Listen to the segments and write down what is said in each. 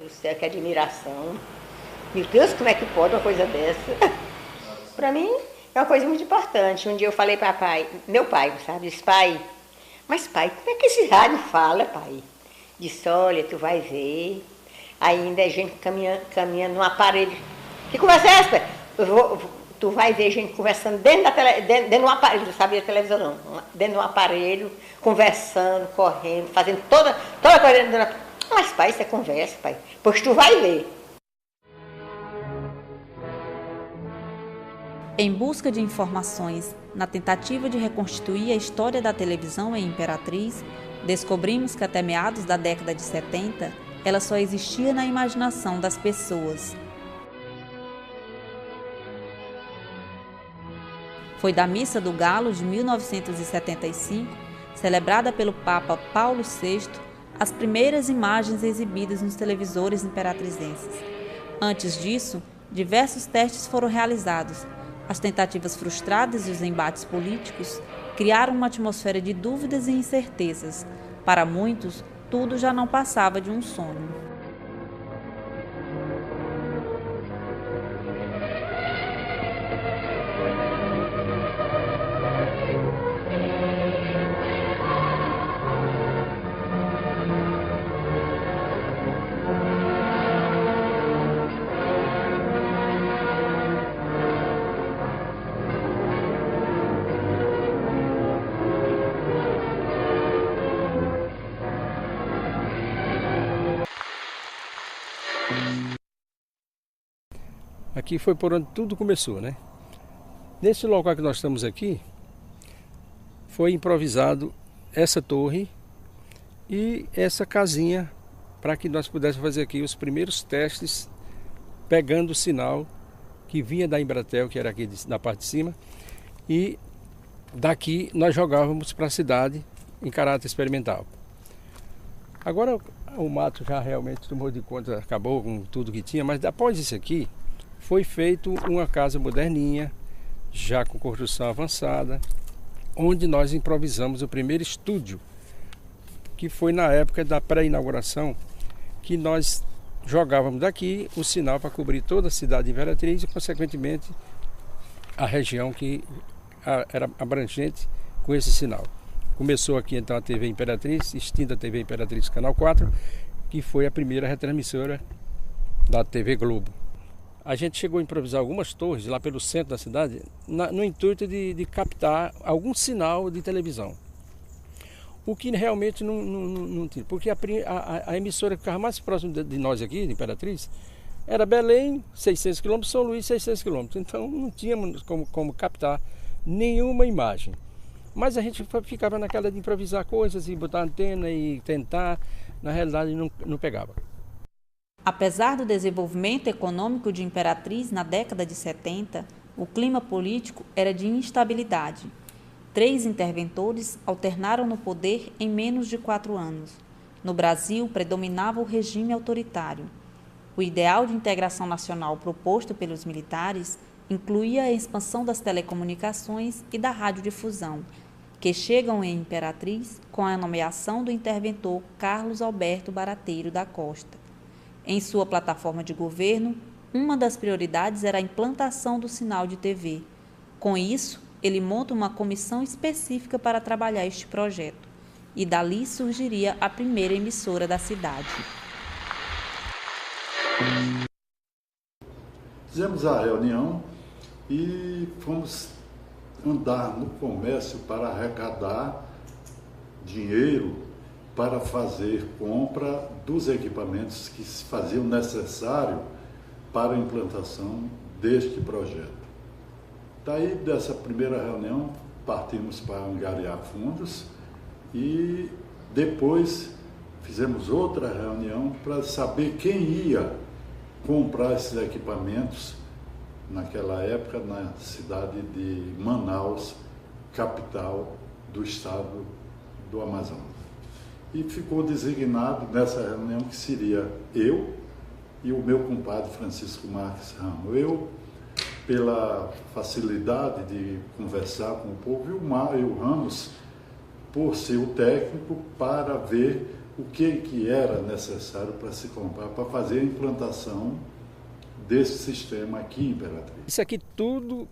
do céu, que admiração. Meu Deus, como é que pode uma coisa dessa? Para mim é uma coisa muito importante. Um dia eu falei para pai, meu pai, sabe? Disse, pai, mas pai, como é que esse rádio fala, pai? Disse, olha, tu vai ver. Ainda é gente caminhando num aparelho. Que conversa é essa? Tu vai ver gente conversando dentro de um aparelho, não sabia televisão não, dentro de um aparelho, conversando, correndo, fazendo toda a coisa. Mas pai, isso é conversa, pai. Pois tu vai ver. Em busca de informações, na tentativa de reconstituir a história da televisão em Imperatriz, descobrimos que até meados da década de 70, ela só existia na imaginação das pessoas. Foi da Missa do Galo de 1975, celebrada pelo Papa Paulo VI, as primeiras imagens exibidas nos televisores imperatrizenses. Antes disso, diversos testes foram realizados. As tentativas frustradas e os embates políticos criaram uma atmosfera de dúvidas e incertezas. Para muitos, tudo já não passava de um sonho. Aqui foi por onde tudo começou, né? Nesse local que nós estamos aqui, foi improvisado essa torre e essa casinha para que nós pudéssemos fazer aqui os primeiros testes, pegando o sinal que vinha da Embratel, que era aqui na parte de cima, e daqui nós jogávamos para a cidade em caráter experimental. Agora o mato já realmente tomou de conta, acabou com tudo que tinha, mas após isso aqui, foi feito uma casa moderninha, já com construção avançada, onde nós improvisamos o primeiro estúdio, que foi na época da pré-inauguração, que nós jogávamos daqui o sinal para cobrir toda a cidade de Imperatriz e, consequentemente, a região que era abrangente com esse sinal. Começou aqui então a TV Imperatriz, extinta TV Imperatriz Canal 4, que foi a primeira retransmissora da TV Globo. A gente chegou a improvisar algumas torres lá pelo centro da cidade, no intuito de captar algum sinal de televisão. O que realmente não tinha, porque a emissora que ficava mais próxima de nós aqui, de Imperatriz, era Belém, 600 km, São Luís, 600 km. Então não tínhamos como captar nenhuma imagem. Mas a gente ficava naquela de improvisar coisas e botar antena e tentar, na realidade não pegava. Apesar do desenvolvimento econômico de Imperatriz na década de 70, o clima político era de instabilidade. 3 interventores alternaram no poder em menos de 4 anos. No Brasil, predominava o regime autoritário. O ideal de integração nacional proposto pelos militares incluía a expansão das telecomunicações e da radiodifusão, que chegam em Imperatriz com a nomeação do interventor Carlos Alberto Barateiro da Costa. Em sua plataforma de governo, uma das prioridades era a implantação do sinal de TV. Com isso, ele monta uma comissão específica para trabalhar este projeto, e dali surgiria a primeira emissora da cidade. Fizemos a reunião e fomos andar no comércio para arrecadar dinheiro para fazer compra dos equipamentos que se faziam necessário para a implantação deste projeto. Daí, dessa primeira reunião, partimos para angariar fundos e depois fizemos outra reunião para saber quem ia comprar esses equipamentos naquela época na cidade de Manaus, capital do estado do Amazonas. E ficou designado nessa reunião que seria eu e o meu compadre Francisco Marques Ramos. Eu, pela facilidade de conversar com o povo, e o Ramos, por ser o técnico, para ver o que era necessário para se comprar, para fazer a implantação desse sistema aqui em Imperatriz. Isso aqui tudo,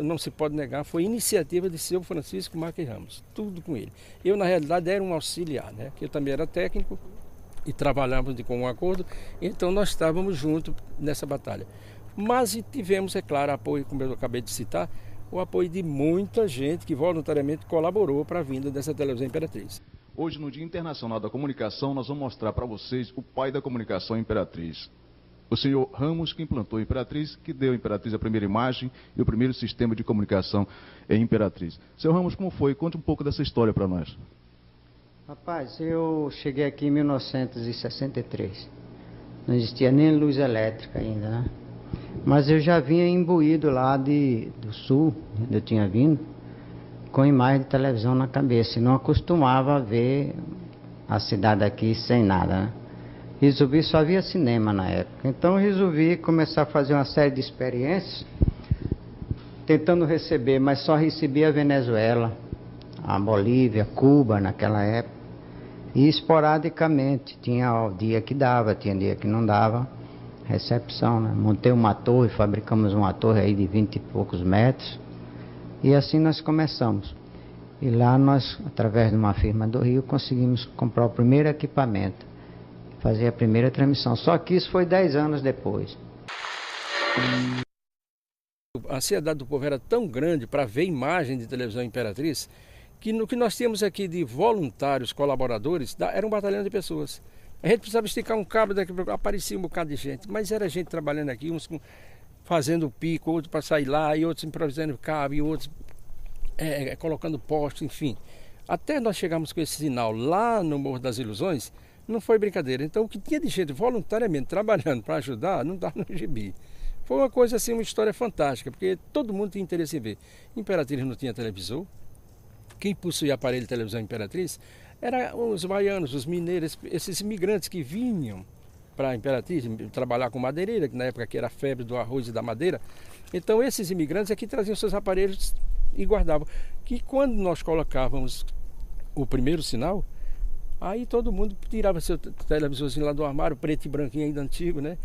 não se pode negar, foi iniciativa de seu Francisco Marques Ramos, tudo com ele. Eu, na realidade, era um auxiliar, né? Que eu também era técnico e trabalhávamos de comum acordo, então nós estávamos juntos nessa batalha. Mas tivemos, é claro, apoio, como eu acabei de citar, o apoio de muita gente que voluntariamente colaborou para a vinda dessa televisão Imperatriz. Hoje, no Dia Internacional da Comunicação, nós vamos mostrar para vocês o pai da comunicação Imperatriz. O senhor Ramos, que implantou a Imperatriz, que deu à Imperatriz a primeira imagem e o primeiro sistema de comunicação em Imperatriz. Senhor Ramos, como foi? Conte um pouco dessa história para nós. Rapaz, eu cheguei aqui em 1963. Não existia nem luz elétrica ainda, né? Mas eu já vinha imbuído lá do sul, onde eu tinha vindo, com imagem de televisão na cabeça. E não acostumava a ver a cidade aqui sem nada, né? Resolvi, só havia cinema na época. Então resolvi começar a fazer uma série de experiências, tentando receber, mas só recebia a Venezuela, a Bolívia, Cuba naquela época. E esporadicamente, tinha dia que dava, tinha dia que não dava recepção, né? Montei uma torre, fabricamos uma torre aí de 20 e poucos metros. E assim nós começamos. E lá nós, através de uma firma do Rio, conseguimos comprar o primeiro equipamento, fazer a primeira transmissão. Só que isso foi 10 anos depois. A ansiedade do povo era tão grande para ver imagem de televisão Imperatriz, que no que nós tínhamos aqui de voluntários, colaboradores, era um batalhão de pessoas. A gente precisava esticar um cabo daqui, aparecia um bocado de gente, mas era gente trabalhando aqui, uns fazendo pico, outros para sair lá, e outros improvisando cabo, e outros colocando postos, enfim. Até nós chegarmos com esse sinal lá no Morro das Ilusões, não foi brincadeira. Então, o que tinha de gente voluntariamente trabalhando para ajudar, não dá no gibi. Foi uma coisa assim, uma história fantástica, porque todo mundo tinha interesse em ver. Imperatriz não tinha televisor. Quem possuía aparelho de televisão Imperatriz eram os baianos, os mineiros, esses imigrantes que vinham para a Imperatriz trabalhar com madeireira, que na época que era a febre do arroz e da madeira. Então, esses imigrantes aqui traziam seus aparelhos e guardavam. Que quando nós colocávamos o primeiro sinal, aí todo mundo tirava seu televisorzinho lá do armário, preto e branquinho ainda antigo, né?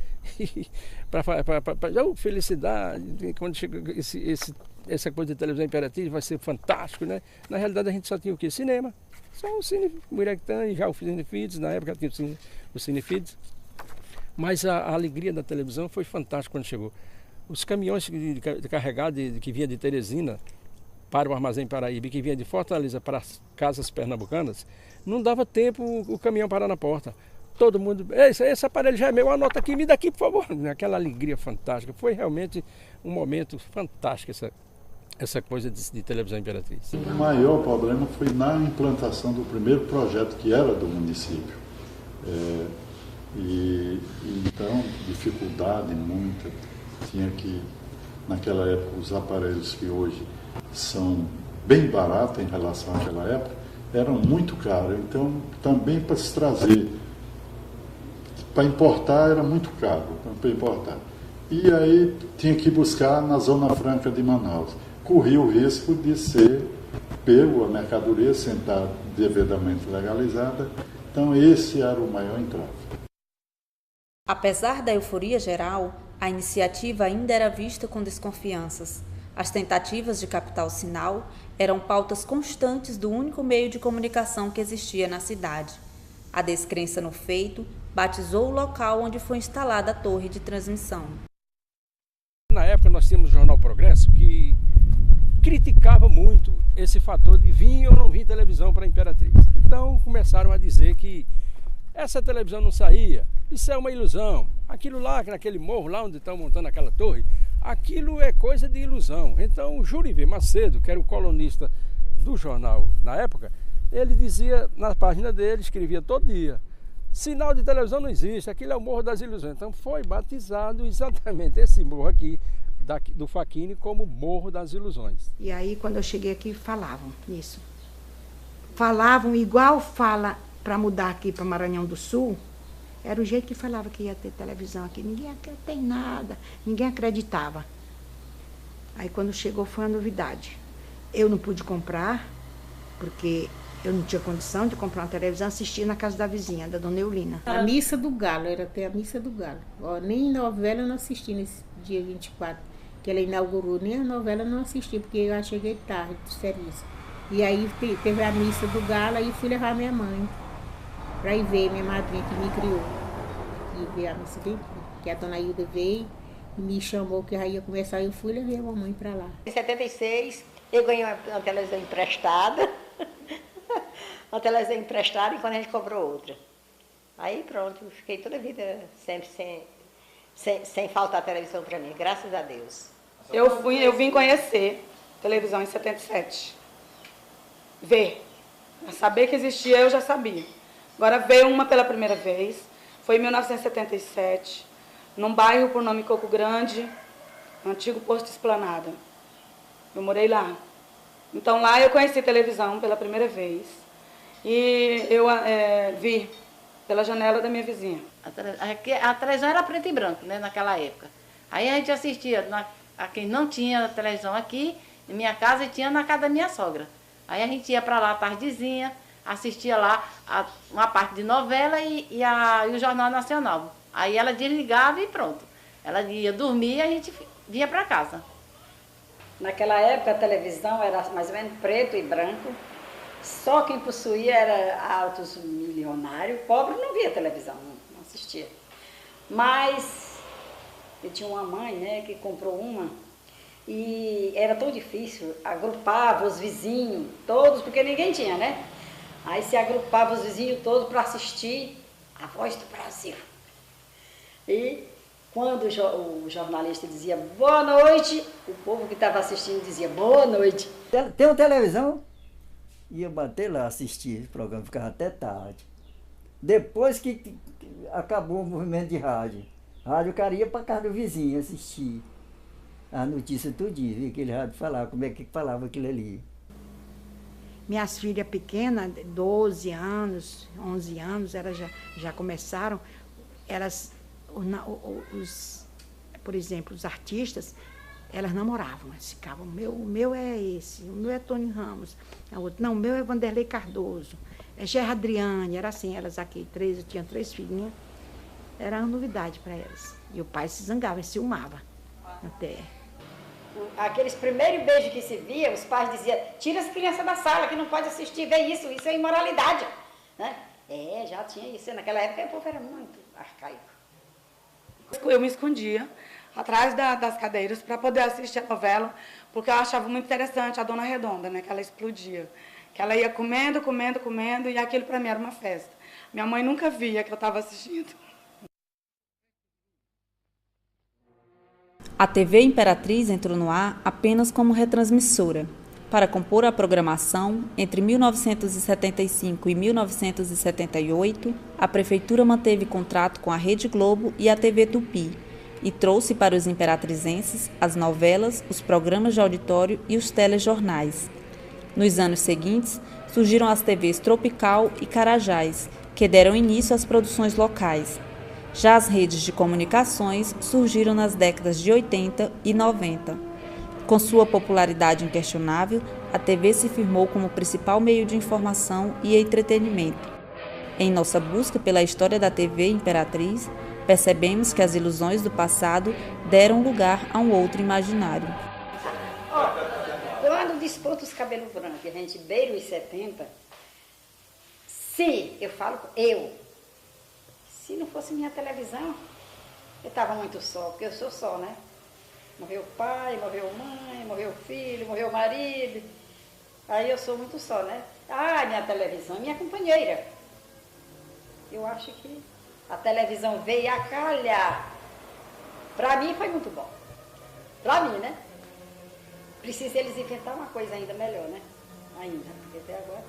Felicidade, quando chega essa coisa de televisão Imperatriz vai ser fantástico, né? Na realidade a gente só tinha o quê? Cinema. Só o Cine Muiractã, já o Cine Fides, na época tinha o Cine Fides. Mas a alegria da televisão foi fantástica quando chegou. Os caminhões carregados que vinha de Teresina para o Armazém Paraíba e que vinha de Fortaleza para as casas pernambucanas, não dava tempo o caminhão parar na porta. Todo mundo, esse aparelho já é meu, anota aqui, me dá aqui, por favor. Aquela alegria fantástica. Foi realmente um momento fantástico essa coisa de televisão Imperatriz. O maior problema foi na implantação do primeiro projeto, que era do município. Então, dificuldade muita. Tinha que, naquela época, os aparelhos que hoje são bem baratos em relação àquela época, eram muito caros. Então, também para se trazer, para importar era muito caro, para importar. E aí tinha que buscar na Zona Franca de Manaus. Corria o risco de ser pego a mercadoria sem estar devidamente legalizada. Então, esse era o maior entrave. Apesar da euforia geral, a iniciativa ainda era vista com desconfianças. As tentativas de captar o sinal eram pautas constantes do único meio de comunicação que existia na cidade. A descrença no feito batizou o local onde foi instalada a torre de transmissão. Na época nós tínhamos o Jornal Progresso, que criticava muito esse fator de vir ou não vir televisão para a Imperatriz. Então começaram a dizer que essa televisão não saía, isso é uma ilusão. Aquilo lá, naquele morro lá onde estão montando aquela torre, aquilo é coisa de ilusão. Então o Jurivê Macedo, que era o colunista do jornal na época, ele dizia na página dele, escrevia todo dia: sinal de televisão não existe, aquilo é o Morro das Ilusões. Então foi batizado exatamente esse morro aqui, do Facchini, como Morro das Ilusões. E aí quando eu cheguei aqui falavam isso. Falavam igual fala para mudar aqui para Maranhão do Sul. Era o jeito que falava que ia ter televisão aqui. Ninguém acreditava em nada, ninguém acreditava. Aí quando chegou foi uma novidade. Eu não pude comprar, porque Eu não tinha condição de comprar uma televisão, assistia na casa da vizinha, da dona Eulina. A Missa do Galo, era até a Missa do Galo. Ó, nem novela eu não assisti nesse dia 24, que ela inaugurou, nem a novela eu não assisti, porque eu cheguei tarde do serviço. E aí teve a Missa do Galo, aí fui levar minha mãe para ir ver minha madrinha que me criou. E ver a missa dele, que a dona Hilda veio e me chamou que já ia começar, eu fui e levei a mamãe para lá. Em 76, eu ganhei uma televisão emprestada. Uma televisão emprestada e quando a gente comprou outra. Aí pronto, fiquei toda a vida sempre sem faltar televisão para mim, graças a Deus. Eu vim conhecer televisão em 77. Ver. Saber que existia eu já sabia. Agora ver uma pela primeira vez, foi em 1977, num bairro por nome Coco Grande, no antigo posto Esplanada. Eu morei lá. Então lá eu conheci televisão pela primeira vez e eu vi pela janela da minha vizinha. A televisão era preto e branco, né, naquela época. Aí a gente assistia, quem não tinha televisão aqui, em minha casa, e tinha na casa da minha sogra. Aí a gente ia para lá tardezinha, assistia lá uma parte de novela e o Jornal Nacional. Aí ela desligava e pronto. Ela ia dormir e a gente vinha para casa. Naquela época a televisão era mais ou menos preto e branco, só quem possuía era altos milionários, pobre não via televisão, não assistia. Mas eu tinha uma mãe, né, que comprou uma e era tão difícil, agrupava os vizinhos todos, porque ninguém tinha, né? Aí se agrupava os vizinhos todos para assistir a Voz do Brasil. E quando o jornalista dizia boa noite, o povo que estava assistindo dizia boa noite. Tem uma televisão, ia bater lá, assistir esse programa, ficava até tarde. Depois que acabou o movimento de rádio, o cara ia para casa do vizinho assistir a notícia tudinho, via aquele rádio falar, como é que falava aquilo ali. Minhas filhas pequenas, 12 anos, 11 anos, elas já começaram, elas... por exemplo, os artistas, elas namoravam, elas ficavam, o meu é esse, o meu é Tony Ramos, a outra, não, o meu é Vanderlei Cardoso, é Gerra Adriane, era assim, elas aqui, tinham 3 filhinhas, era uma novidade para elas. E o pai se zangava, ele ciumava até. Aqueles primeiros beijos que se via, os pais diziam, tira as crianças da sala, que não pode assistir, ver isso é imoralidade. Né? Já tinha isso, naquela época o povo era muito arcaico. Eu me escondia atrás das cadeiras para poder assistir a novela, porque eu achava muito interessante a Dona Redonda, né, que ela explodia. Que ela ia comendo, comendo, comendo, e aquilo para mim era uma festa. Minha mãe nunca via que eu estava assistindo. A TV Imperatriz entrou no ar apenas como retransmissora. Para compor a programação, entre 1975 e 1978, a Prefeitura manteve contrato com a Rede Globo e a TV Tupi e trouxe para os imperatrizenses as novelas, os programas de auditório e os telejornais. Nos anos seguintes, surgiram as TVs Tropical e Carajás, que deram início às produções locais. Já as redes de comunicações surgiram nas décadas de 80 e 90. Com sua popularidade inquestionável, a TV se firmou como principal meio de informação e entretenimento. Em nossa busca pela história da TV Imperatriz, percebemos que as ilusões do passado deram lugar a um outro imaginário. Quando desponta os cabelos brancos, a gente beira os 70, se não fosse minha televisão, eu estava muito só, porque eu sou só, né? Morreu o pai, morreu a mãe, morreu o filho, morreu o marido. Aí eu sou muito só, né? Minha televisão, minha companheira. Eu acho que a televisão veio a calhar. Para mim foi muito bom. Para mim, né? Precisa eles inventar uma coisa ainda melhor, né? Ainda, porque até agora...